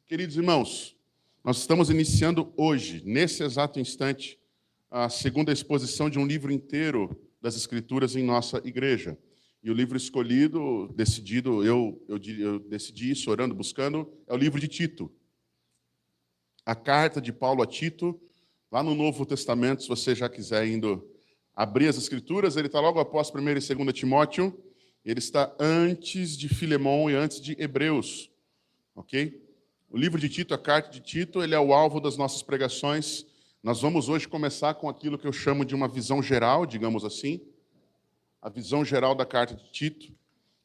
Queridos irmãos, nós estamos iniciando hoje, nesse exato instante, a segunda exposição de um livro inteiro das Escrituras em nossa igreja. E o livro escolhido, decidido, eu decidi isso, orando, buscando, é o livro de Tito. A carta de Paulo a Tito, lá no Novo Testamento, se você já quiser indo abrir as Escrituras, ele está logo após 1 e 2 Timóteo, ele está antes de Filemão e antes de Hebreus, ok? O livro de Tito, a carta de Tito, ele é o alvo das nossas pregações. Nós vamos hoje começar com aquilo que eu chamo de uma visão geral, digamos assim, a visão geral da carta de Tito.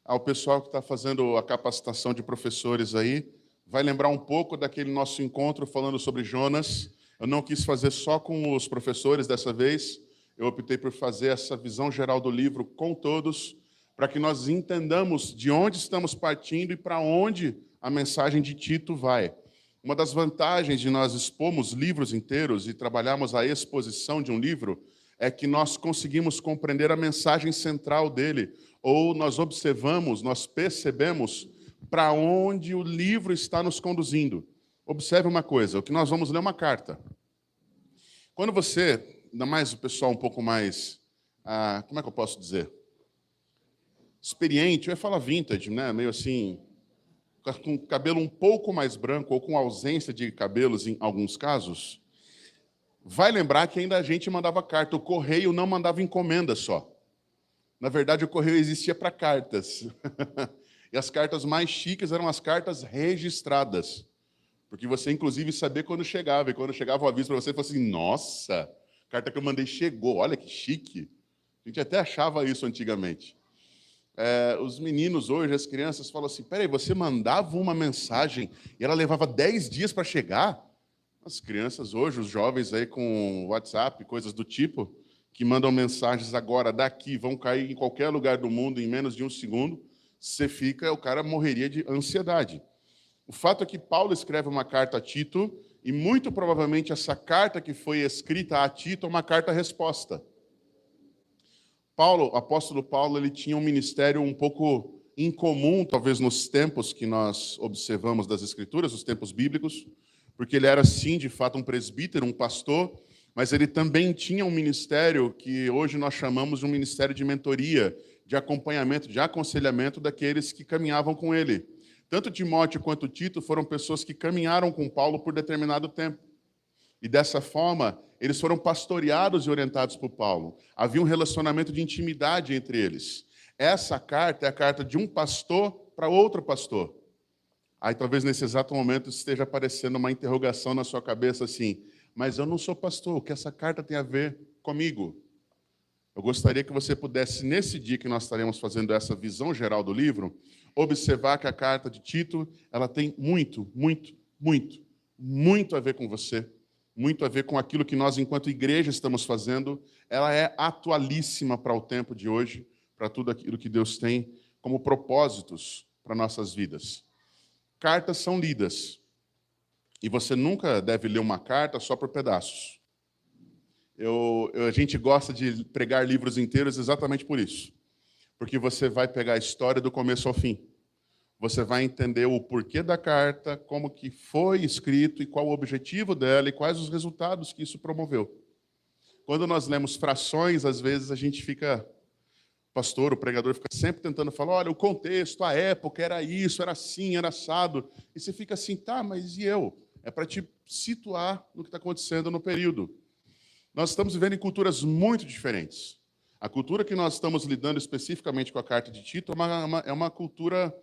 Ao pessoal que está fazendo a capacitação de professores aí, vai lembrar um pouco daquele nosso encontro falando sobre Jonas. Eu não quis fazer só com os professores dessa vez, eu optei por fazer essa visão geral do livro com todos, para que nós entendamos de onde estamos partindo e para onde a mensagem de Tito vai. Uma das vantagens de nós expormos livros inteiros e trabalharmos a exposição de um livro é que nós conseguimos compreender a mensagem central dele, ou nós observamos, nós percebemos para onde o livro está nos conduzindo. Observe uma coisa, o que nós vamos ler é uma carta. Quando você, ainda mais o pessoal um pouco mais, como é que eu posso dizer? Experiente, eu ia falar vintage, né? Meio assim, com cabelo um pouco mais branco ou com ausência de cabelos em alguns casos, vai lembrar que ainda a gente mandava carta. O correio não mandava encomenda só. Na verdade, o correio existia para cartas. E as cartas mais chiques eram as cartas registradas. Porque você, inclusive, sabia quando chegava. E quando chegava o aviso para você, você falava assim, nossa, a carta que eu mandei chegou, olha que chique. A gente até achava isso antigamente. Os meninos hoje, as crianças, falam assim, peraí, você mandava uma mensagem e ela levava 10 dias para chegar? As crianças hoje, os jovens aí com WhatsApp, coisas do tipo, que mandam mensagens agora daqui, vão cair em qualquer lugar do mundo em menos de um segundo, o cara morreria de ansiedade. O fato é que Paulo escreve uma carta a Tito e muito provavelmente essa carta que foi escrita a Tito é uma carta-resposta. O apóstolo Paulo, ele tinha um ministério um pouco incomum, talvez nos tempos que nós observamos das Escrituras, os tempos bíblicos, porque ele era, sim, de fato, um presbítero, um pastor, mas ele também tinha um ministério que hoje nós chamamos de um ministério de mentoria, de acompanhamento, de aconselhamento daqueles que caminhavam com ele. Tanto Timóteo quanto Tito foram pessoas que caminharam com Paulo por determinado tempo. E dessa forma, eles foram pastoreados e orientados por Paulo. Havia um relacionamento de intimidade entre eles. Essa carta é a carta de um pastor para outro pastor. Aí talvez nesse exato momento esteja aparecendo uma interrogação na sua cabeça assim, mas eu não sou pastor, o que essa carta tem a ver comigo? Eu gostaria que você pudesse, nesse dia que nós estaremos fazendo essa visão geral do livro, observar que a carta de Tito, ela tem muito a ver com você, muito a ver com aquilo que nós, enquanto igreja, estamos fazendo. Ela é atualíssima para o tempo de hoje, para tudo aquilo que Deus tem como propósitos para nossas vidas. Cartas são lidas. E você nunca deve ler uma carta só por pedaços. A gente gosta de pregar livros inteiros exatamente por isso. Porque você vai pegar a história do começo ao fim. Você vai entender o porquê da carta, como que foi escrito e qual o objetivo dela e quais os resultados que isso promoveu. Quando nós lemos frações, às vezes a gente fica... pastor, o pregador fica sempre tentando falar, olha, o contexto, a época, era isso, era assim, era assado. E você fica assim, tá, mas e eu? É para te situar no que está acontecendo no período. Nós estamos vivendo em culturas muito diferentes. A cultura que nós estamos lidando especificamente com a carta de Tito é uma cultura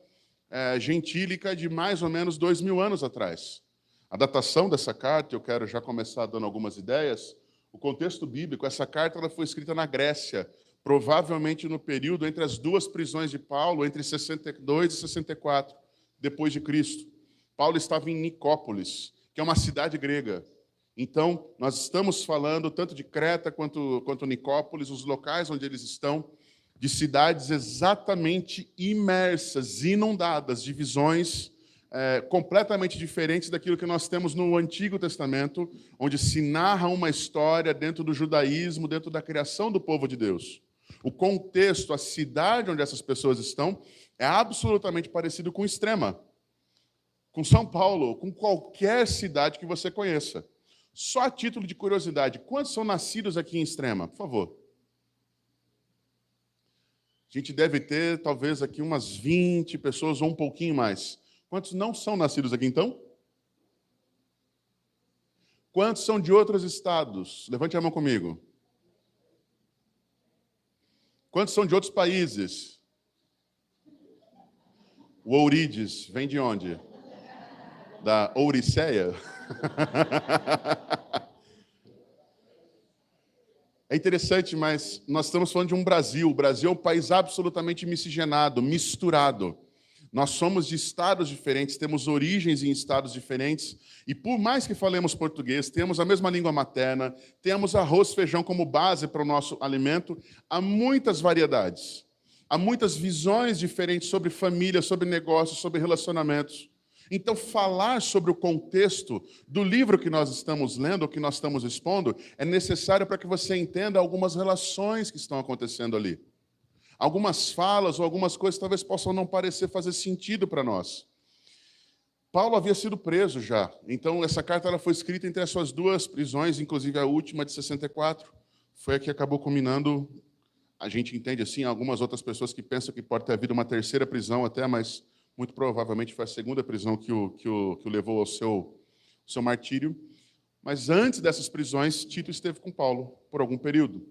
gentílica de mais ou menos 2000 anos atrás. A datação dessa carta, eu quero já começar dando algumas ideias. O contexto bíblico, essa carta ela foi escrita na Grécia, provavelmente no período entre as duas prisões de Paulo, entre 62 e 64, depois de Cristo. Paulo estava em Nicópolis, que é uma cidade grega. Então, nós estamos falando tanto de Creta quanto Nicópolis, os locais onde eles estão, de cidades exatamente imersas, inundadas de visões completamente diferentes daquilo que nós temos no Antigo Testamento, onde se narra uma história dentro do judaísmo, dentro da criação do povo de Deus. O contexto, a cidade onde essas pessoas estão, é absolutamente parecido com Extrema. com São Paulo, com qualquer cidade que você conheça. Só a título de curiosidade, quantos são nascidos aqui em Extrema? Por favor. A gente deve ter, talvez, aqui umas 20 pessoas ou um pouquinho mais. Quantos não são nascidos aqui, então? Quantos são de outros estados? Levante a mão comigo. Quantos são de outros países? O Ourides vem de onde? Da Ouriceia? É interessante, mas nós estamos falando de um Brasil. O Brasil é um país absolutamente miscigenado, misturado. Nós somos de estados diferentes, temos origens em estados diferentes, e por mais que falemos português, temos a mesma língua materna, temos arroz e feijão como base para o nosso alimento, há muitas variedades, há muitas visões diferentes sobre família, sobre negócios, sobre relacionamentos. Então, falar sobre o contexto do livro que nós estamos lendo, ou que nós estamos expondo, é necessário para que você entenda algumas relações que estão acontecendo ali. Algumas falas ou algumas coisas talvez possam não parecer fazer sentido para nós. Paulo havia sido preso já, então essa carta ela foi escrita entre as suas duas prisões, inclusive a última de 64, foi a que acabou culminando, a gente entende assim, algumas outras pessoas que pensam que pode ter havido uma terceira prisão até, mas muito provavelmente foi a segunda prisão que o levou ao seu martírio. Mas antes dessas prisões, Tito esteve com Paulo por algum período.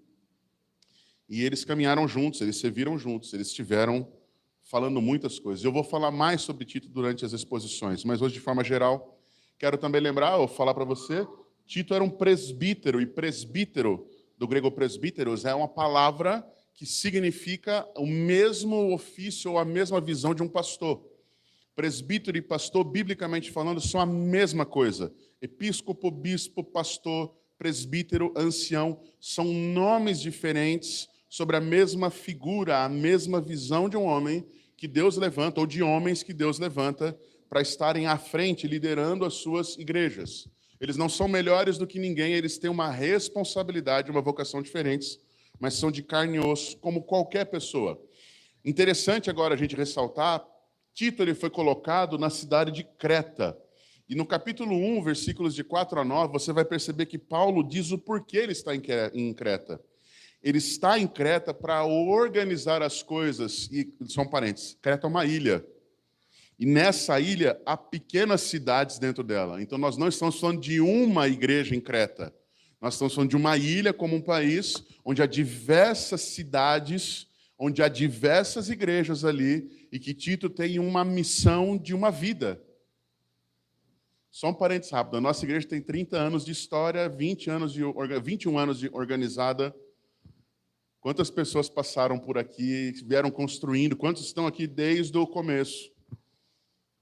E eles caminharam juntos, eles serviram juntos, eles estiveram falando muitas coisas. Eu vou falar mais sobre Tito durante as exposições, mas hoje, de forma geral, quero também lembrar, ou falar para você, Tito era um presbítero, e presbítero, do grego presbíteros, é uma palavra que significa o mesmo ofício ou a mesma visão de um pastor. Presbítero e pastor, biblicamente falando, são a mesma coisa. Episcopo, bispo, pastor, presbítero, ancião, são nomes diferentes sobre a mesma figura, a mesma visão de um homem que Deus levanta, ou de homens que Deus levanta, para estarem à frente, liderando as suas igrejas. Eles não são melhores do que ninguém, eles têm uma responsabilidade, uma vocação diferentes, mas são de carne e osso, como qualquer pessoa. Interessante agora a gente ressaltar, Tito ele foi colocado na cidade de Creta. E no capítulo 1, versículos de 4 a 9, você vai perceber que Paulo diz o porquê ele está em Creta. Ele está em Creta para organizar as coisas, e são parênteses, Creta é uma ilha. E nessa ilha há pequenas cidades dentro dela. Então nós não estamos falando de uma igreja em Creta. Nós estamos falando de uma ilha como um país, onde há diversas cidades, onde há diversas igrejas ali, e que Tito tem uma missão de uma vida. Só um parênteses rápido. A nossa igreja tem 30 anos de história, 21 anos de organizada. Quantas pessoas passaram por aqui, vieram construindo? Quantos estão aqui desde o começo?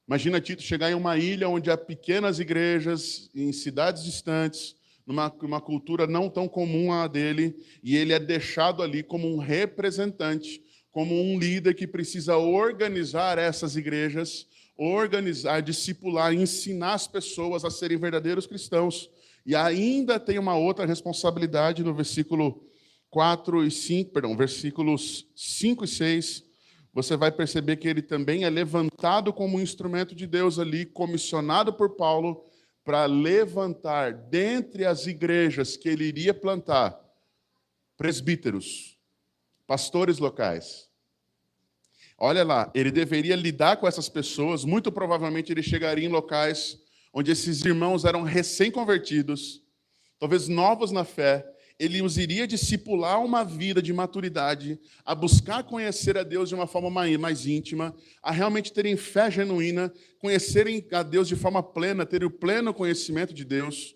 Imagina Tito chegar em uma ilha onde há pequenas igrejas, em cidades distantes, numa cultura não tão comum à dele, e ele é deixado ali como um representante, como um líder que precisa organizar essas igrejas, organizar, discipular, ensinar as pessoas a serem verdadeiros cristãos. E ainda tem uma outra responsabilidade no versículo 4 e 5, perdão, versículos 5 e 6, você vai perceber que ele também é levantado como um instrumento de Deus ali, comissionado por Paulo, para levantar dentre as igrejas que ele iria plantar, presbíteros, pastores locais. Olha lá, ele deveria lidar com essas pessoas, muito provavelmente ele chegaria em locais onde esses irmãos eram recém-convertidos, talvez novos na fé, ele os iria discipular uma vida de maturidade, a buscar conhecer a Deus de uma forma mais íntima, a realmente terem fé genuína, conhecerem a Deus de forma plena, terem o pleno conhecimento de Deus,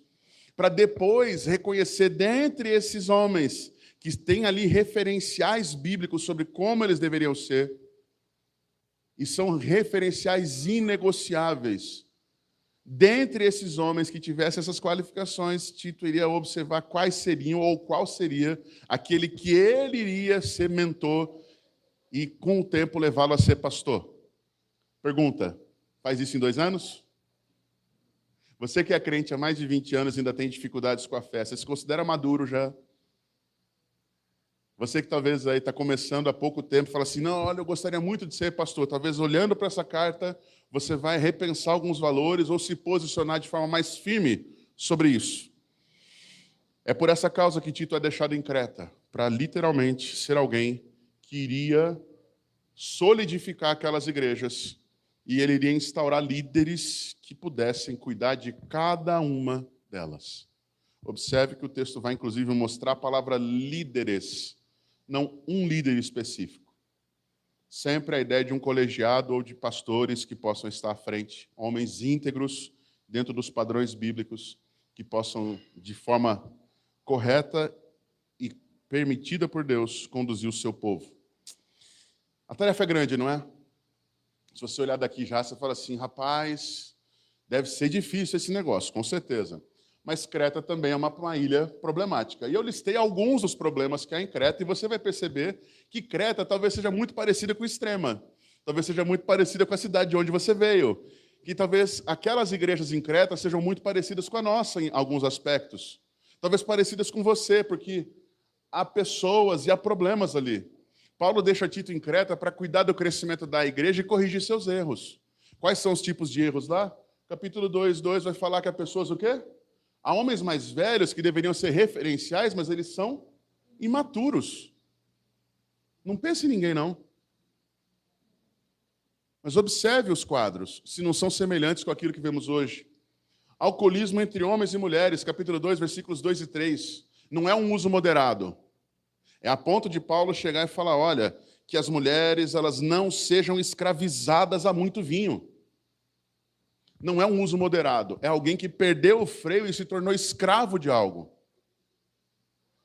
para depois reconhecer dentre esses homens que têm ali referenciais bíblicos sobre como eles deveriam ser, e são referenciais inegociáveis. Dentre esses homens que tivessem essas qualificações, Tito iria observar quais seriam ou qual seria aquele que ele iria ser mentor e, com o tempo, levá-lo a ser pastor. Pergunta, faz isso em 2 anos? Você que é crente há mais de 20 anos e ainda tem dificuldades com a fé, você se considera maduro já? Você que talvez aí está começando há pouco tempo, fala assim, não, olha, eu gostaria muito de ser pastor. Talvez olhando para essa carta, você vai repensar alguns valores ou se posicionar de forma mais firme sobre isso. É por essa causa que Tito é deixado em Creta, para literalmente ser alguém que iria solidificar aquelas igrejas e ele iria instaurar líderes que pudessem cuidar de cada uma delas. Observe que o texto vai, inclusive, mostrar a palavra líderes, não um líder específico. Sempre a ideia de um colegiado ou de pastores que possam estar à frente, homens íntegros, dentro dos padrões bíblicos, que possam, de forma correta e permitida por Deus, conduzir o seu povo. A tarefa é grande, não é? Se você olhar daqui já, você fala assim, rapaz, deve ser difícil esse negócio, com certeza. Mas Creta também é uma ilha problemática. E eu listei alguns dos problemas que há em Creta, e você vai perceber que Creta talvez seja muito parecida com Extrema, talvez seja muito parecida com a cidade de onde você veio, que talvez aquelas igrejas em Creta sejam muito parecidas com a nossa em alguns aspectos, talvez parecidas com você, porque há pessoas e há problemas ali. Paulo deixa Tito em Creta para cuidar do crescimento da igreja e corrigir seus erros. Quais são os tipos de erros lá? Capítulo 2:2 vai falar que há pessoas o quê? Há homens mais velhos que deveriam ser referenciais, mas eles são imaturos. Não pense em ninguém, não. Mas observe os quadros, se não são semelhantes com aquilo que vemos hoje. Alcoolismo entre homens e mulheres, capítulo 2, versículos 2 e 3. Não é um uso moderado. É a ponto de Paulo chegar e falar, olha, que as mulheres elas não sejam escravizadas a muito vinho. Não é um uso moderado, é alguém que perdeu o freio e se tornou escravo de algo.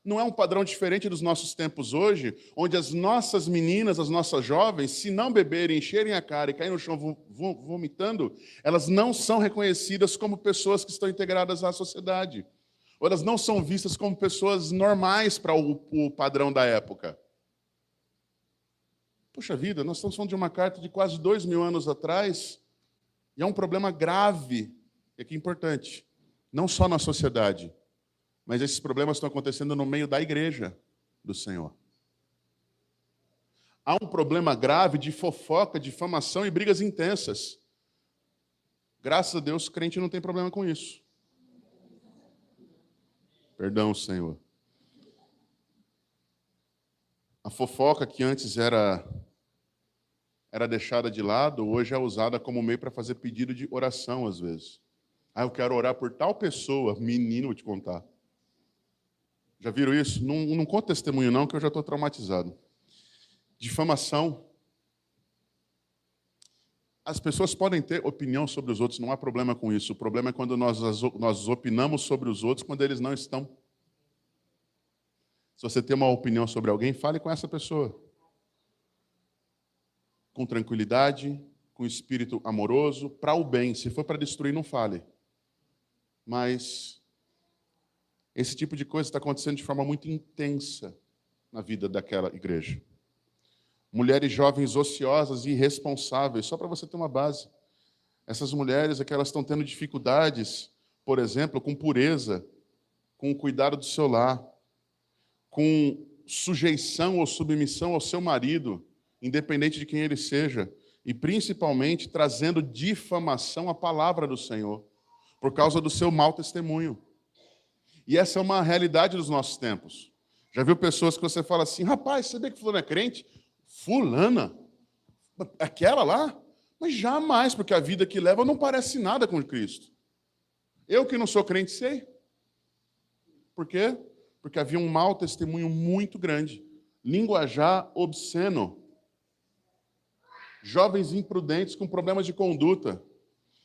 Não é um padrão diferente dos nossos tempos hoje, onde as nossas meninas, as nossas jovens, se não beberem, encherem a cara e caírem no chão vomitando, elas não são reconhecidas como pessoas que estão integradas à sociedade. Ou elas não são vistas como pessoas normais para o padrão da época. Poxa vida, nós estamos falando de uma carta de quase 2000 anos atrás, e é um problema grave, e aqui importante, não só na sociedade, mas esses problemas estão acontecendo no meio da igreja do Senhor. Há um problema grave de fofoca, difamação e brigas intensas. Graças a Deus, crente não tem problema com isso. Perdão, Senhor. A fofoca que antes era deixada de lado, hoje é usada como meio para fazer pedido de oração, às vezes. Ah, eu quero orar por tal pessoa. Menino, vou te contar. Já viram isso? Não conta testemunho, não, que eu já estou traumatizado. Difamação. As pessoas podem ter opinião sobre os outros, não há problema com isso. O problema é quando nós opinamos sobre os outros quando eles não estão. Se você tem uma opinião sobre alguém, fale com essa pessoa. Com tranquilidade, com espírito amoroso, para o bem. Se for para destruir, não fale. Mas esse tipo de coisa está acontecendo de forma muito intensa na vida daquela igreja. Mulheres jovens ociosas e irresponsáveis, só para você ter uma base. Essas mulheres é que elas estão tendo dificuldades, por exemplo, com pureza, com o cuidado do seu lar, com sujeição ou submissão ao seu marido, independente de quem ele seja, e principalmente trazendo difamação à palavra do Senhor, por causa do seu mau testemunho. E essa é uma realidade dos nossos tempos. Já viu pessoas que você fala assim, rapaz, você vê que fulano é crente? Fulana? Aquela lá? Mas jamais, porque a vida que leva não parece nada com Cristo. Eu que não sou crente sei. Por quê? Porque havia um mau testemunho muito grande. Linguajar obsceno. Jovens imprudentes com problemas de conduta.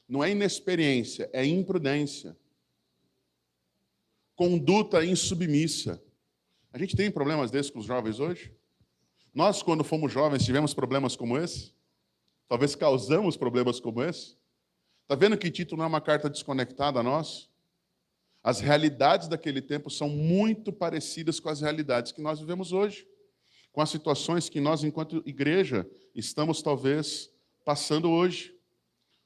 Não é inexperiência, é imprudência. Conduta insubmissa. A gente tem problemas desses com os jovens hoje? Nós, quando fomos jovens, tivemos problemas como esse? Talvez causamos problemas como esse? Está vendo que Tito não é uma carta desconectada a nós? As realidades daquele tempo são muito parecidas com as realidades que nós vivemos hoje, com as situações que nós, enquanto igreja, estamos talvez passando hoje.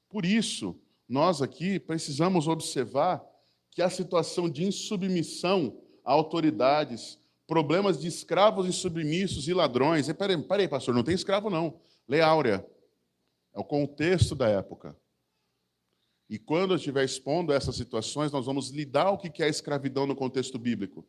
Por isso, nós aqui precisamos observar que a situação de insubmissão a autoridades problemas de escravos insubmissos e ladrões. Peraí, pastor, não tem escravo não. Lei Áurea. É o contexto da época. E quando eu estiver expondo essas situações, nós vamos lidar o que é a escravidão no contexto bíblico,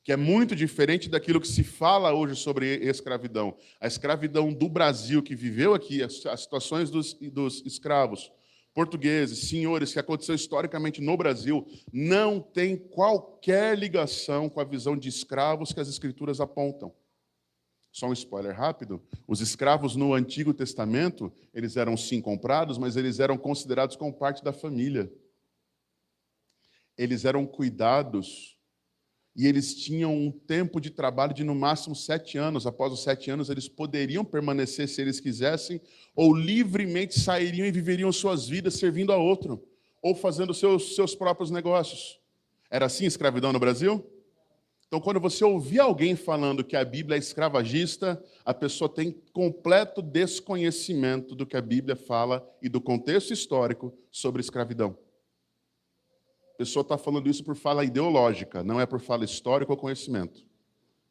que é muito diferente daquilo que se fala hoje sobre escravidão. A escravidão do Brasil, que viveu aqui, as situações dos escravos portugueses, senhores, que aconteceu historicamente no Brasil, não tem qualquer ligação com a visão de escravos que as Escrituras apontam. Só um spoiler rápido, os escravos no Antigo Testamento, eles eram sim comprados, mas eles eram considerados como parte da família. Eles eram cuidados e eles tinham um tempo de trabalho de no máximo 7 anos. Após os 7 anos, eles poderiam permanecer se eles quisessem, ou livremente sairiam e viveriam suas vidas servindo a outro, ou fazendo seus próprios negócios. Era assim a escravidão no Brasil? Então, quando você ouvir alguém falando que a Bíblia é escravagista, a pessoa tem completo desconhecimento do que a Bíblia fala e do contexto histórico sobre escravidão. A pessoa está falando isso por fala ideológica, não é por fala histórica ou conhecimento.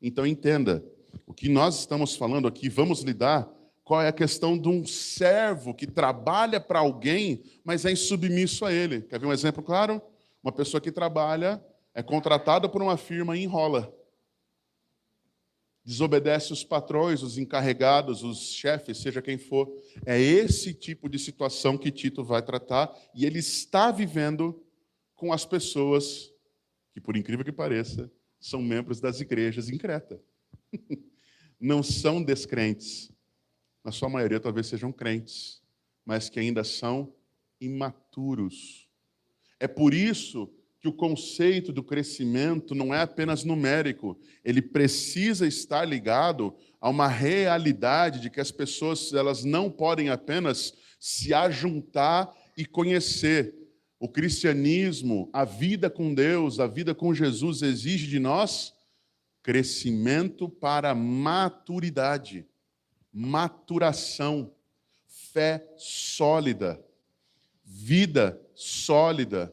Então, entenda, o que nós estamos falando aqui, vamos lidar qual é a questão de um servo que trabalha para alguém, mas é insubmisso a ele. Quer ver um exemplo claro? Uma pessoa que trabalha, é contratada por uma firma e enrola. Desobedece os patrões, os encarregados, os chefes, seja quem for. É esse tipo de situação que Tito vai tratar, e ele está vivendo com as pessoas que, por incrível que pareça, são membros das igrejas em Creta. Não são descrentes. Na sua maioria talvez sejam crentes, mas que ainda são imaturos. É por isso que o conceito do crescimento não é apenas numérico, ele precisa estar ligado a uma realidade de que as pessoas elas não podem apenas se ajuntar e conhecer. O cristianismo, a vida com Deus, a vida com Jesus exige de nós crescimento para maturidade, maturação, fé sólida, vida sólida.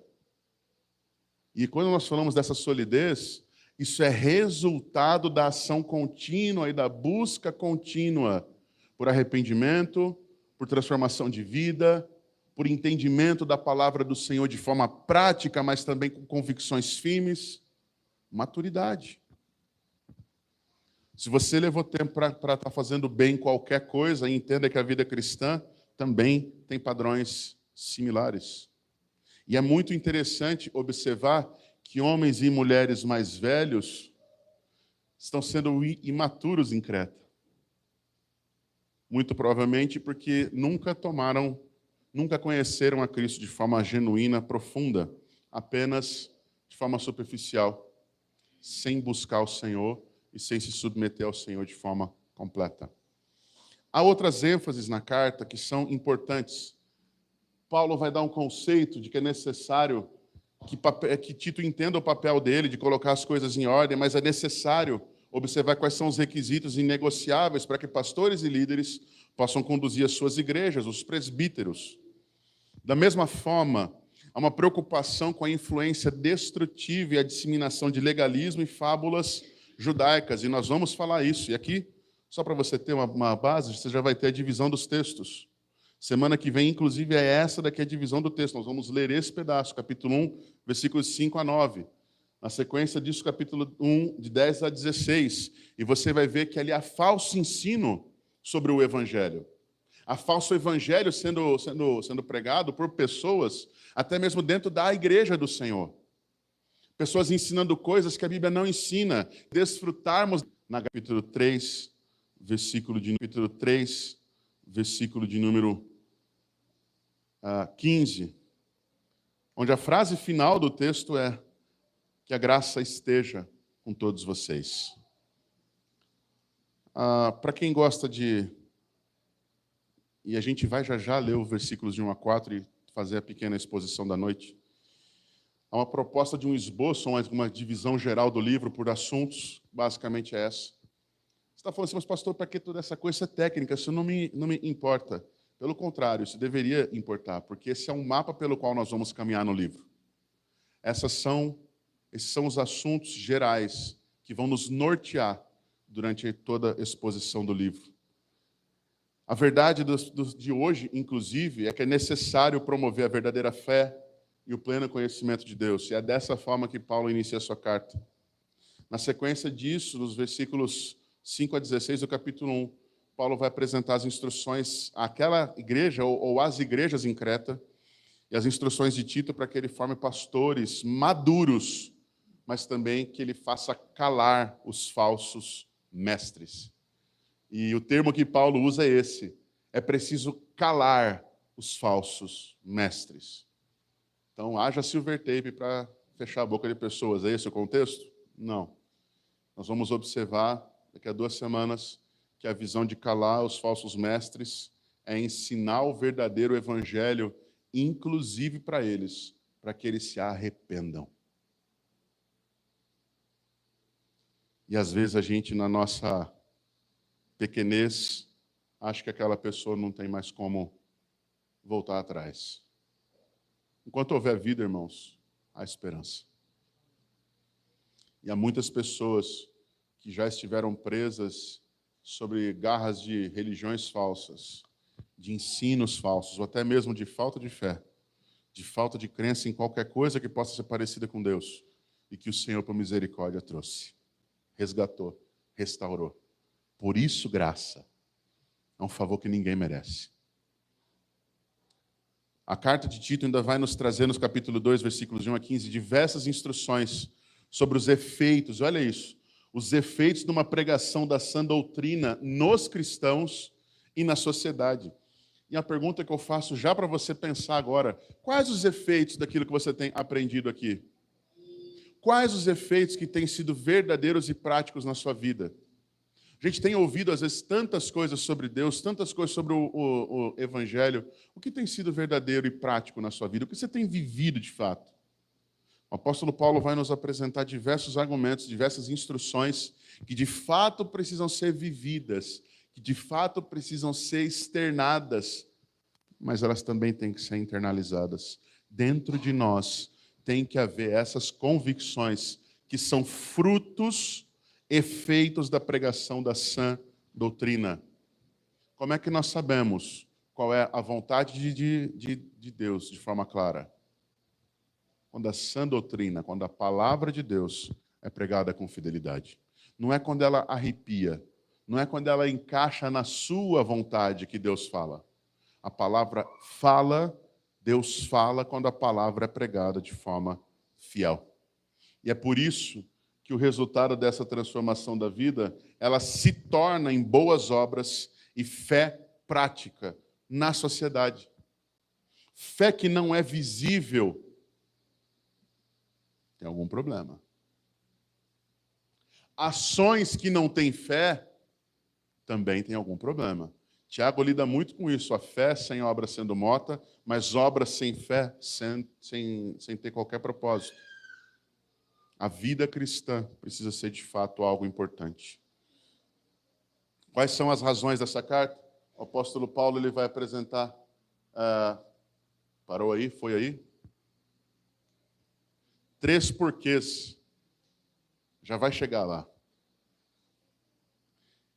E quando nós falamos dessa solidez, isso é resultado da ação contínua e da busca contínua por arrependimento, por transformação de vida, por entendimento da palavra do Senhor de forma prática, mas também com convicções firmes. Maturidade. Se você levou tempo para estar fazendo bem qualquer coisa, entenda que a vida cristã também tem padrões similares. E é muito interessante observar que homens e mulheres mais velhos estão sendo imaturos em Creta. Muito provavelmente porque nunca conheceram a Cristo de forma genuína, profunda, apenas de forma superficial, sem buscar o Senhor e sem se submeter ao Senhor de forma completa. Há outras ênfases na carta que são importantes. Paulo vai dar um conceito de que é necessário que Tito entenda o papel dele, de colocar as coisas em ordem, mas é necessário observar quais são os requisitos inegociáveis para que pastores e líderes possam conduzir as suas igrejas, os presbíteros. Da mesma forma, há uma preocupação com a influência destrutiva e a disseminação de legalismo e fábulas judaicas, e nós vamos falar isso. E aqui, só para você ter uma base, você já vai ter a divisão dos textos. Semana que vem, inclusive, é essa daqui a divisão do texto. Nós vamos ler esse pedaço, capítulo 1, versículos 5 a 9. Na sequência disso, capítulo 1, de 10 a 16. E você vai ver que ali há falso ensino sobre o Evangelho. Há falso Evangelho sendo pregado por pessoas, até mesmo dentro da igreja do Senhor. Pessoas ensinando coisas que a Bíblia não ensina. Desfrutarmos, na capítulo 3, versículo de número 15, onde a frase final do texto é que a graça esteja com todos vocês. Para quem gosta e a gente vai já ler os versículos de 1 a 4 e fazer a pequena exposição da noite, há uma proposta de um esboço, uma divisão geral do livro por assuntos, basicamente é essa. Você está falando assim, mas pastor, para que toda essa coisa técnica? Isso não me importa. Pelo contrário, isso deveria importar, porque esse é um mapa pelo qual nós vamos caminhar no livro. Esses são os assuntos gerais que vão nos nortear durante toda a exposição do livro. A verdade de hoje, inclusive, é que é necessário promover a verdadeira fé e o pleno conhecimento de Deus. E é dessa forma que Paulo inicia a sua carta. Na sequência disso, nos versículos 5 a 16 do capítulo 1, Paulo vai apresentar as instruções àquela igreja ou às igrejas em Creta e as instruções de Tito para que ele forme pastores maduros, mas também que ele faça calar os falsos mestres. E o termo que Paulo usa é esse: é preciso calar os falsos mestres. Então, haja silver tape para fechar a boca de pessoas. É esse o contexto? Não. Nós vamos observar, daqui a 2 semanas, que a visão de calar os falsos mestres é ensinar o verdadeiro evangelho, inclusive para eles, para que eles se arrependam. E às vezes a gente, na nossa pequenez, acha que aquela pessoa não tem mais como voltar atrás. Enquanto houver vida, irmãos, há esperança. E há muitas pessoas que já estiveram presas sobre garras de religiões falsas, de ensinos falsos, ou até mesmo de falta de fé, de falta de crença em qualquer coisa que possa ser parecida com Deus, e que o Senhor, por misericórdia, trouxe, resgatou, restaurou. Por isso, graça. É um favor que ninguém merece. A carta de Tito ainda vai nos trazer, nos capítulo 2, versículos de 1 a 15, diversas instruções sobre os efeitos, olha isso, os efeitos de uma pregação da sã doutrina nos cristãos e na sociedade. E a pergunta que eu faço já para você pensar agora: quais os efeitos daquilo que você tem aprendido aqui? Quais os efeitos que têm sido verdadeiros e práticos na sua vida? A gente tem ouvido, às vezes, tantas coisas sobre Deus, tantas coisas sobre o Evangelho. O que tem sido verdadeiro e prático na sua vida? O que você tem vivido de fato? O apóstolo Paulo vai nos apresentar diversos argumentos, diversas instruções que de fato precisam ser vividas, que de fato precisam ser externadas, mas elas também têm que ser internalizadas. Dentro de nós tem que haver essas convicções que são frutos, efeitos da pregação da sã doutrina. Como é que nós sabemos qual é a vontade de Deus de forma clara? Quando a sã doutrina, quando a palavra de Deus é pregada com fidelidade. Não é quando ela arrepia, não é quando ela encaixa na sua vontade que Deus fala. A palavra fala, Deus fala quando a palavra é pregada de forma fiel. E é por isso que o resultado dessa transformação da vida, ela se torna em boas obras e fé prática na sociedade. Fé que não é visível tem algum problema. Ações que não têm fé também tem algum problema. Tiago lida muito com isso, a fé sem obra sendo morta, mas obra sem fé sem ter qualquer propósito. A vida cristã precisa ser de fato algo importante. Quais são as razões dessa carta? O apóstolo Paulo ele vai apresentar. Parou aí? Foi aí? 3 porquês. Já vai chegar lá.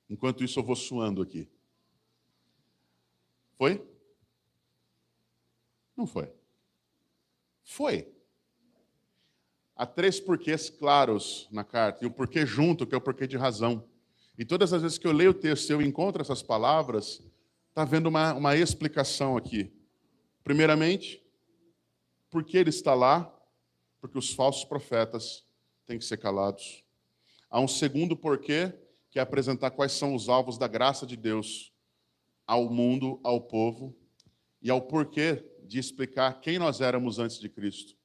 Enquanto isso, eu vou suando aqui. Foi? Não foi. Foi. Há 3 porquês claros na carta. E o porquê junto, que é o porquê de razão. E todas as vezes que eu leio o texto e eu encontro essas palavras, está havendo uma explicação aqui. Primeiramente, por que ele está lá? Porque os falsos profetas têm que ser calados. Há um segundo porquê, que é apresentar quais são os alvos da graça de Deus ao mundo, ao povo, e ao porquê de explicar quem nós éramos antes de Cristo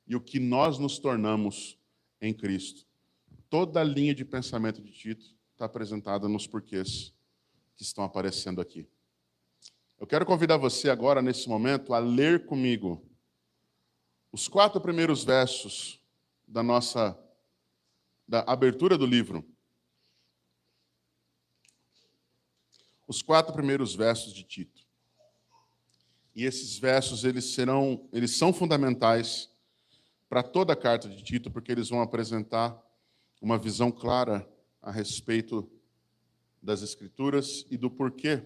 e o que nós nos tornamos em Cristo. Toda a linha de pensamento de Tito está apresentada nos porquês que estão aparecendo aqui. Eu quero convidar você agora, nesse momento, a ler comigo os 4 primeiros versos da abertura do livro. Os 4 primeiros versos de Tito. E esses versos, eles são fundamentais para toda a carta de Tito, porque eles vão apresentar uma visão clara a respeito das Escrituras e do porquê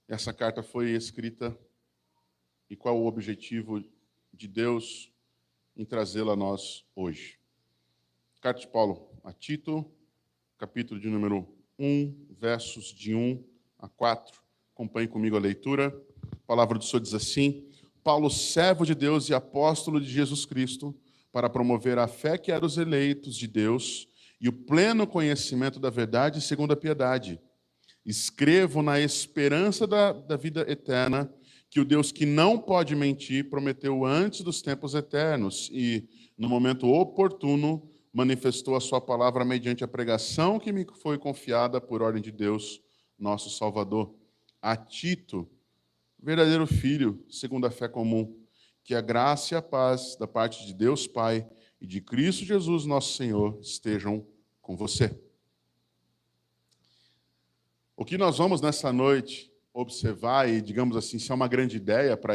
essa carta foi escrita e qual o objetivo de Deus em trazê-la a nós hoje. Carta de Paulo a Tito, capítulo de número 1, versos de 1 a 4. Acompanhe comigo a leitura. A palavra do Senhor diz assim: Paulo, servo de Deus e apóstolo de Jesus Cristo, para promover a fé que é dos eleitos de Deus e o pleno conhecimento da verdade segundo a piedade. Escrevo na esperança da vida eterna, que o Deus que não pode mentir prometeu antes dos tempos eternos e, no momento oportuno, manifestou a sua palavra mediante a pregação que me foi confiada por ordem de Deus, nosso Salvador. A Tito, verdadeiro filho, segundo a fé comum, que a graça e a paz da parte de Deus Pai e de Cristo Jesus, nosso Senhor, estejam com você. O que nós vamos nessa noite observar, e digamos assim, se é uma grande ideia para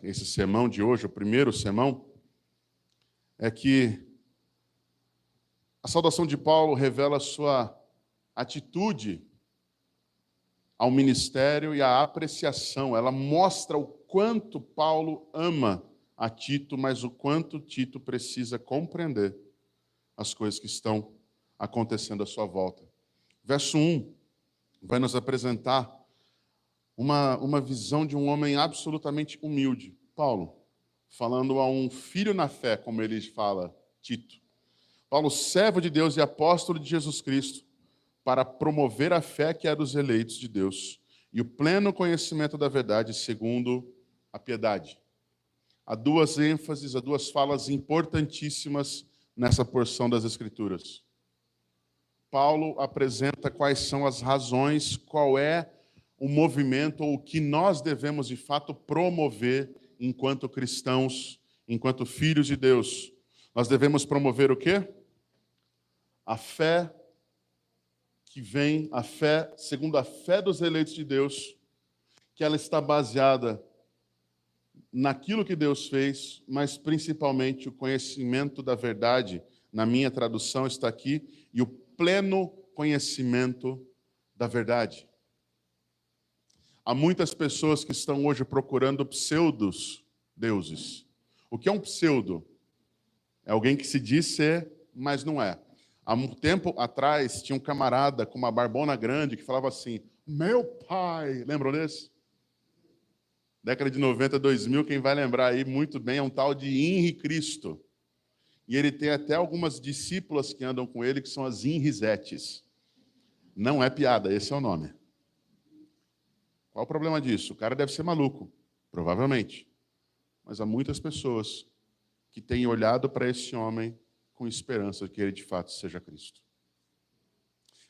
esse sermão de hoje, o primeiro sermão, é que a saudação de Paulo revela a sua atitude ao ministério e a apreciação. Ela mostra o quanto Paulo ama a Tito, mas o quanto Tito precisa compreender as coisas que estão acontecendo à sua volta. Verso 1 vai nos apresentar uma visão de um homem absolutamente humilde. Paulo, falando a um filho na fé, como ele fala, Tito. Paulo, servo de Deus e apóstolo de Jesus Cristo, para promover a fé que é dos eleitos de Deus e o pleno conhecimento da verdade segundo a piedade. Há duas ênfases, há duas falas importantíssimas nessa porção das Escrituras. Paulo apresenta quais são as razões, qual é o movimento ou o que nós devemos, de fato, promover enquanto cristãos, enquanto filhos de Deus. Nós devemos promover o quê? A fé que vem, a fé, segundo a fé dos eleitos de Deus, que ela está baseada naquilo que Deus fez, mas principalmente o conhecimento da verdade, na minha tradução está aqui, e o pleno conhecimento da verdade. Há muitas pessoas que estão hoje procurando pseudos-deuses. O que é um pseudo? É alguém que se diz ser, mas não é. Há um tempo atrás, tinha um camarada com uma barbona grande que falava assim, meu pai, lembram desse? Década de 90, 2000, quem vai lembrar aí muito bem é um tal de Henri Cristo. E ele tem até algumas discípulas que andam com ele, que são as Henrisettes. Não é piada, esse é o nome. Qual o problema disso? O cara deve ser maluco, provavelmente. Mas há muitas pessoas que têm olhado para esse homem com esperança de que ele de fato seja Cristo.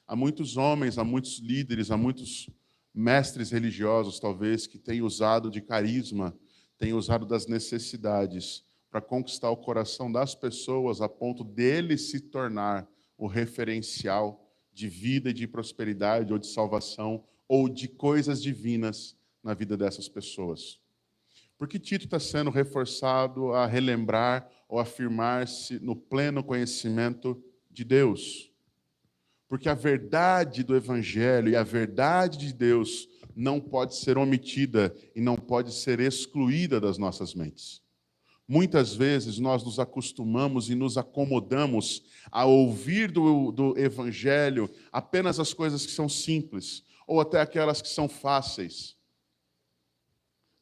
Há muitos homens, há muitos líderes, há muitos mestres religiosos, talvez, que têm usado de carisma, têm usado das necessidades para conquistar o coração das pessoas a ponto dele se tornar o referencial de vida e de prosperidade, ou de salvação, ou de coisas divinas na vida dessas pessoas. Porque Tito está sendo reforçado a relembrar ou afirmar-se no pleno conhecimento de Deus. Porque a verdade do Evangelho e a verdade de Deus não pode ser omitida e não pode ser excluída das nossas mentes. Muitas vezes nós nos acostumamos e nos acomodamos a ouvir do Evangelho apenas as coisas que são simples, ou até aquelas que são fáceis.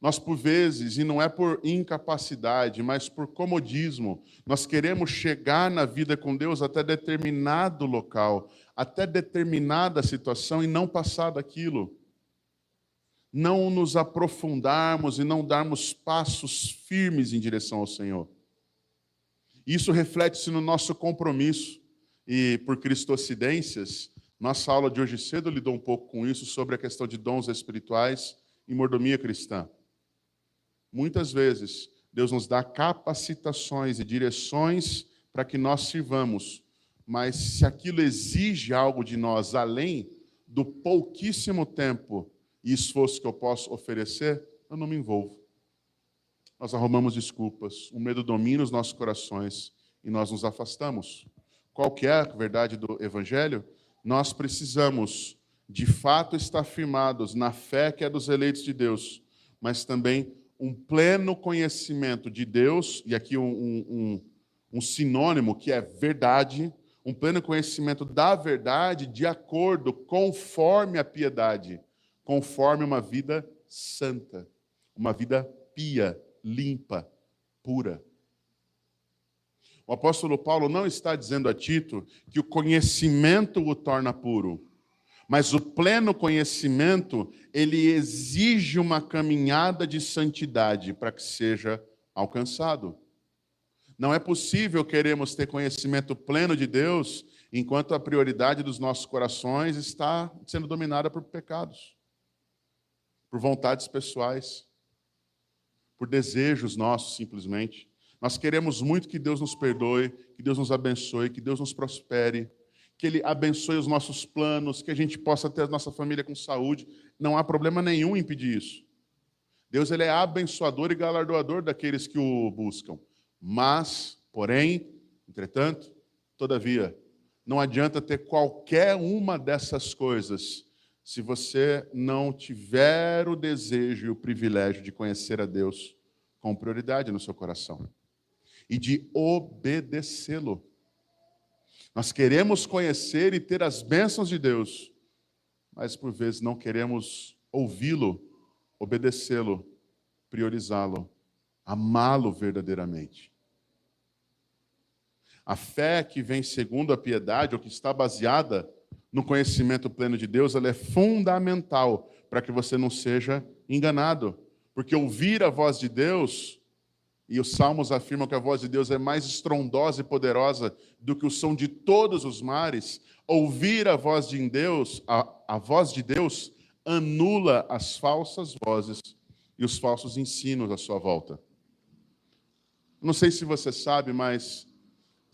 Nós, por vezes, e não é por incapacidade, mas por comodismo, nós queremos chegar na vida com Deus até determinado local, até determinada situação e não passar daquilo. Não nos aprofundarmos e não darmos passos firmes em direção ao Senhor. Isso reflete-se no nosso compromisso. E por cristocidências, nossa aula de hoje cedo lidou um pouco com isso, sobre a questão de dons espirituais e mordomia cristã. Muitas vezes, Deus nos dá capacitações e direções para que nós sirvamos, mas se aquilo exige algo de nós além do pouquíssimo tempo e esforço que eu posso oferecer, eu não me envolvo. Nós arrumamos desculpas, o medo domina os nossos corações e nós nos afastamos. Qual que é a verdade do Evangelho? Nós precisamos, de fato, estar firmados na fé que é dos eleitos de Deus, mas também um pleno conhecimento de Deus, e aqui um sinônimo que é verdade, um pleno conhecimento da verdade de acordo, conforme a piedade, conforme uma vida santa, uma vida pia, limpa, pura. O apóstolo Paulo não está dizendo a Tito que o conhecimento o torna puro, mas o pleno conhecimento, ele exige uma caminhada de santidade para que seja alcançado. Não é possível queremos ter conhecimento pleno de Deus enquanto a prioridade dos nossos corações está sendo dominada por pecados, por vontades pessoais, por desejos nossos, simplesmente. Nós queremos muito que Deus nos perdoe, que Deus nos abençoe, que Deus nos prospere, que Ele abençoe os nossos planos, que a gente possa ter a nossa família com saúde. Não há problema nenhum em pedir isso. Deus, Ele é abençoador e galardoador daqueles que o buscam. Mas, porém, entretanto, todavia, não adianta ter qualquer uma dessas coisas se você não tiver o desejo e o privilégio de conhecer a Deus com prioridade no seu coração e de obedecê-lo. Nós queremos conhecer e ter as bênçãos de Deus, mas por vezes não queremos ouvi-lo, obedecê-lo, priorizá-lo, amá-lo verdadeiramente. A fé que vem segundo a piedade, ou que está baseada no conhecimento pleno de Deus, ela é fundamental para que você não seja enganado. Porque ouvir a voz de Deus, e os Salmos afirmam que a voz de Deus é mais estrondosa e poderosa do que o som de todos os mares. Ouvir a voz de Deus, a voz de Deus, anula as falsas vozes e os falsos ensinos à sua volta. Não sei se você sabe, mas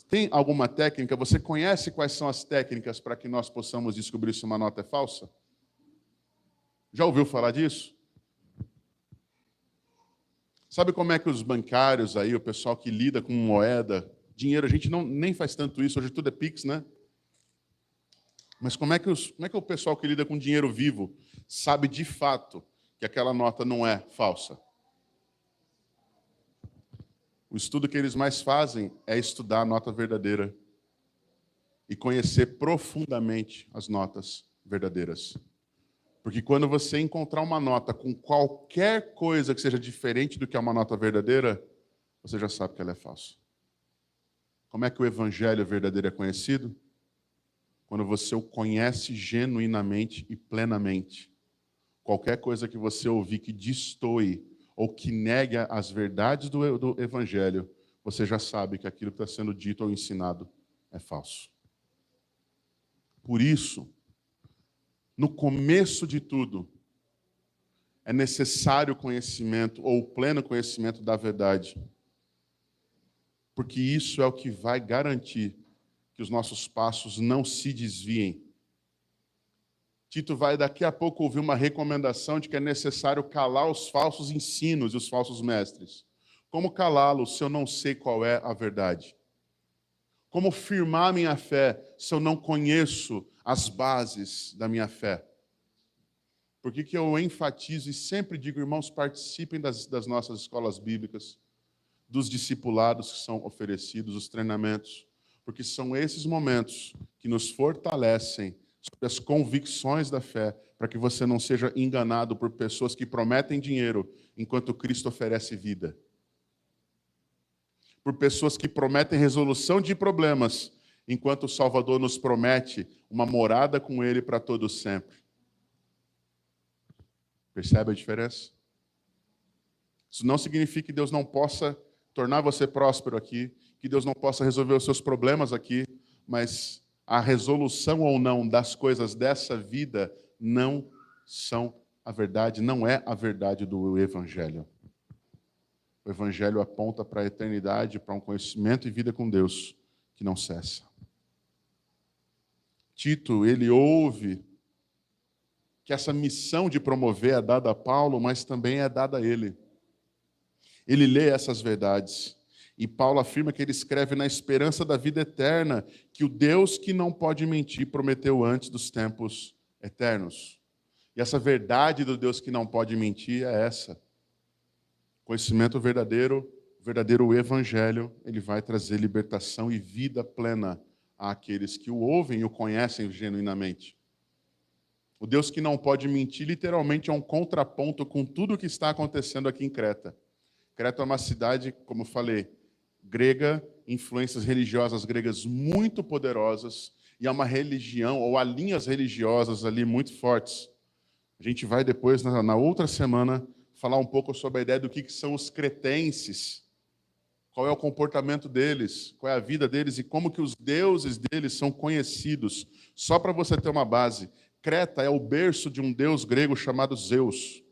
tem alguma técnica? Você conhece quais são as técnicas para que nós possamos descobrir se uma nota é falsa? Já ouviu falar disso? Sabe como é que os bancários aí, o pessoal que lida com moeda, dinheiro, a gente nem faz tanto isso, hoje tudo é Pix, né? Mas como é que o pessoal que lida com dinheiro vivo sabe de fato que aquela nota não é falsa? O estudo que eles mais fazem é estudar a nota verdadeira e conhecer profundamente as notas verdadeiras. Porque quando você encontrar uma nota com qualquer coisa que seja diferente do que é uma nota verdadeira, você já sabe que ela é falsa. Como é que o evangelho verdadeiro é conhecido? Quando você o conhece genuinamente e plenamente. Qualquer coisa que você ouvir que destoe ou que nega as verdades do evangelho, você já sabe que aquilo que está sendo dito ou ensinado é falso. Por isso, no começo de tudo, é necessário conhecimento, ou pleno conhecimento da verdade. Porque isso é o que vai garantir que os nossos passos não se desviem. Tito vai daqui a pouco ouvir uma recomendação de que é necessário calar os falsos ensinos e os falsos mestres. Como calá-los se eu não sei qual é a verdade? Como firmar minha fé se eu não conheço as bases da minha fé? Por que eu enfatizo e sempre digo, irmãos, participem das nossas escolas bíblicas, dos discipulados que são oferecidos, os treinamentos, porque são esses momentos que nos fortalecem sobre as convicções da fé, para que você não seja enganado por pessoas que prometem dinheiro enquanto Cristo oferece vida. Por pessoas que prometem resolução de problemas, enquanto o Salvador nos promete uma morada com Ele para todo sempre. Percebe a diferença? Isso não significa que Deus não possa tornar você próspero aqui, que Deus não possa resolver os seus problemas aqui, mas a resolução ou não das coisas dessa vida não são a verdade, não é a verdade do Evangelho. O Evangelho aponta para a eternidade, para um conhecimento e vida com Deus que não cessa. Tito, ele ouve que essa missão de promover é dada a Paulo, mas também é dada a ele. Ele lê essas verdades E Paulo afirma que ele escreve na esperança da vida eterna, que o Deus que não pode mentir prometeu antes dos tempos eternos. E essa verdade do Deus que não pode mentir é essa. Conhecimento verdadeiro, o verdadeiro evangelho, ele vai trazer libertação e vida plena àqueles que o ouvem e o conhecem genuinamente. O Deus que não pode mentir, literalmente, é um contraponto com tudo o que está acontecendo aqui em Creta. Creta é uma cidade, como eu falei, grega, influências religiosas gregas muito poderosas, e há uma religião, ou há linhas religiosas ali muito fortes. A gente vai depois, na outra semana, falar um pouco sobre a ideia do que são os cretenses, qual é o comportamento deles, qual é a vida deles e como que os deuses deles são conhecidos. Só para você ter uma base, Creta é o berço de um deus grego chamado Zeus.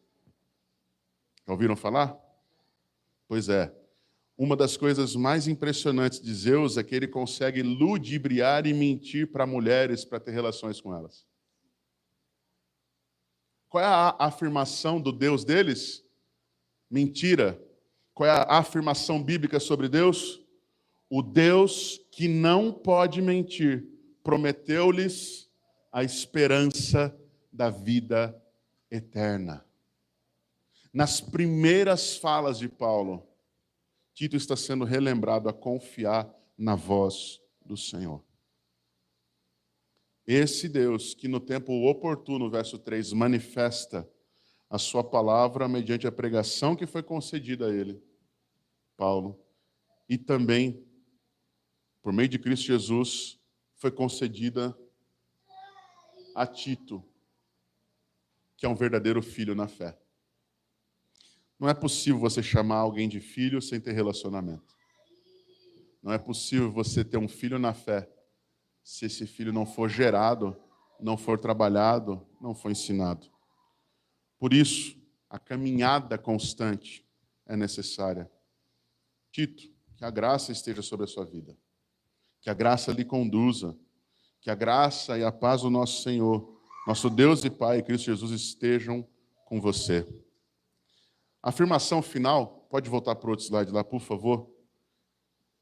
Já ouviram falar? Pois é. Uma das coisas mais impressionantes de Zeus é que ele consegue ludibriar e mentir para mulheres para ter relações com elas. Qual é a afirmação do Deus deles? Mentira. Qual é a afirmação bíblica sobre Deus? O Deus que não pode mentir prometeu-lhes a esperança da vida eterna. Nas primeiras falas de Paulo, Tito está sendo relembrado a confiar na voz do Senhor. Esse Deus que no tempo oportuno, verso 3, manifesta a sua palavra mediante a pregação que foi concedida a ele, Paulo, e também, por meio de Cristo Jesus, foi concedida a Tito, que é um verdadeiro filho na fé. Não é possível você chamar alguém de filho sem ter relacionamento. Não é possível você ter um filho na fé se esse filho não for gerado, não for trabalhado, não for ensinado. Por isso, a caminhada constante é necessária. Tito, que a graça esteja sobre a sua vida. Que a graça lhe conduza. Que a graça e a paz do nosso Senhor, nosso Deus e Pai, Cristo Jesus, estejam com você. A afirmação final, pode voltar para o outro slide lá, por favor,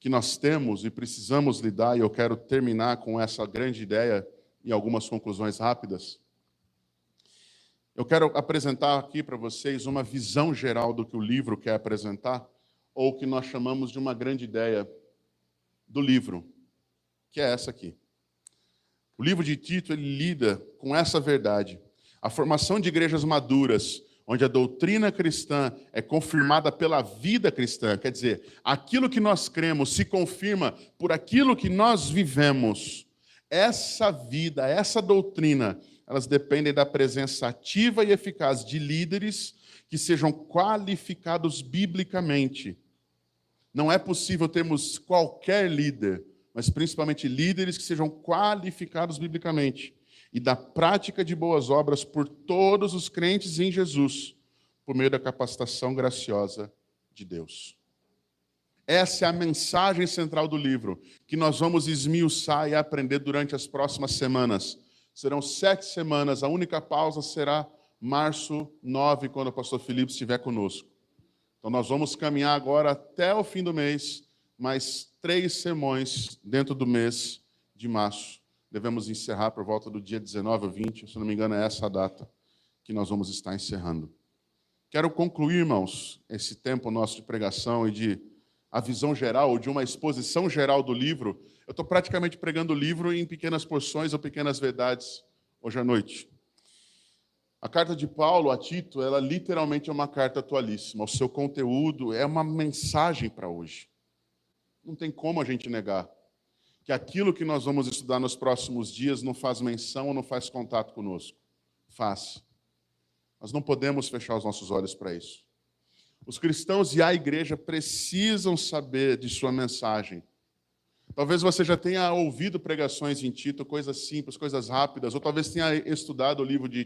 que nós temos e precisamos lidar, e eu quero terminar com essa grande ideia e algumas conclusões rápidas. Eu quero apresentar aqui para vocês uma visão geral do que o livro quer apresentar, ou o que nós chamamos de uma grande ideia do livro, que é essa aqui. O livro de Tito, ele lida com essa verdade. A formação de igrejas maduras, onde a doutrina cristã é confirmada pela vida cristã, quer dizer, aquilo que nós cremos se confirma por aquilo que nós vivemos. Essa vida, essa doutrina, elas dependem da presença ativa e eficaz de líderes que sejam qualificados biblicamente. Não é possível termos qualquer líder, mas principalmente líderes que sejam qualificados biblicamente e da prática de boas obras por todos os crentes em Jesus, por meio da capacitação graciosa de Deus. Essa é a mensagem central do livro, que nós vamos esmiuçar e aprender durante as próximas semanas. Serão 7 semanas, a única pausa será março 9, quando o pastor Felipe estiver conosco. Então nós vamos caminhar agora até o fim do mês, mais 3 sermões dentro do mês de março. Devemos encerrar por volta do dia 19 ou 20, se não me engano é essa a data que nós vamos estar encerrando. Quero concluir, irmãos, esse tempo nosso de pregação e de a visão geral, de uma exposição geral do livro. Eu estou praticamente pregando o livro em pequenas porções ou pequenas verdades hoje à noite. A carta de Paulo a Tito, ela literalmente é uma carta atualíssima. O seu conteúdo é uma mensagem para hoje. Não tem como a gente negar que aquilo que nós vamos estudar nos próximos dias não faz menção ou não faz contato conosco. Faz. Nós não podemos fechar os nossos olhos para isso. Os cristãos e a igreja precisam saber de sua mensagem. Talvez você já tenha ouvido pregações em Tito, coisas simples, coisas rápidas, ou talvez tenha estudado o livro de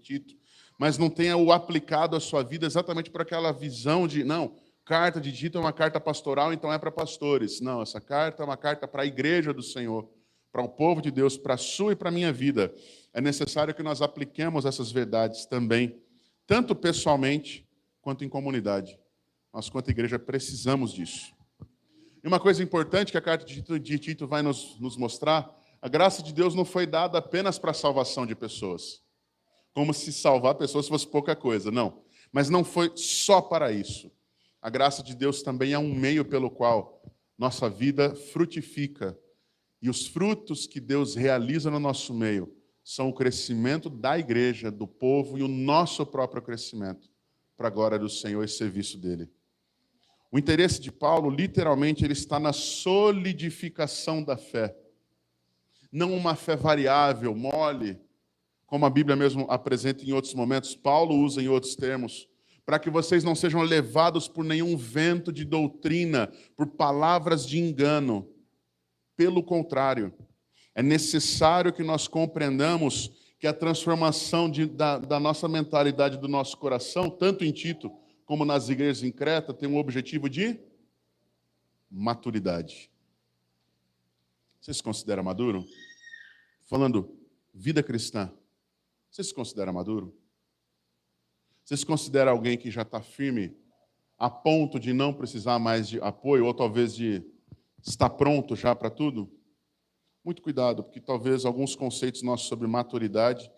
Tito, mas não tenha o aplicado à sua vida exatamente por aquela visão de, não, carta de Tito é uma carta pastoral, então é para pastores. Não, essa carta é uma carta para a igreja do Senhor, para o povo de Deus, para a sua e para a minha vida. É necessário que nós apliquemos essas verdades também, tanto pessoalmente quanto em comunidade. Nós, quanto igreja, precisamos disso. E uma coisa importante que a carta de Tito vai nos mostrar, a graça de Deus não foi dada apenas para a salvação de pessoas. Como se salvar pessoas fosse pouca coisa, não. Mas não foi só para isso. A graça de Deus também é um meio pelo qual nossa vida frutifica. E os frutos que Deus realiza no nosso meio são o crescimento da igreja, do povo e o nosso próprio crescimento para a glória do Senhor e serviço dele. O interesse de Paulo, literalmente, ele está na solidificação da fé. Não uma fé variável, mole, como a Bíblia mesmo apresenta em outros momentos, Paulo usa em outros termos, para que vocês não sejam levados por nenhum vento de doutrina, por palavras de engano. Pelo contrário, é necessário que nós compreendamos que a transformação da nossa mentalidade, do nosso coração, tanto em Tito como nas igrejas em Creta, tem um objetivo de maturidade. Você se considera maduro? Falando vida cristã, você se considera maduro? Você se considera alguém que já está firme a ponto de não precisar mais de apoio, ou talvez de estar pronto já para tudo? Muito cuidado, porque talvez alguns conceitos nossos sobre maturidade,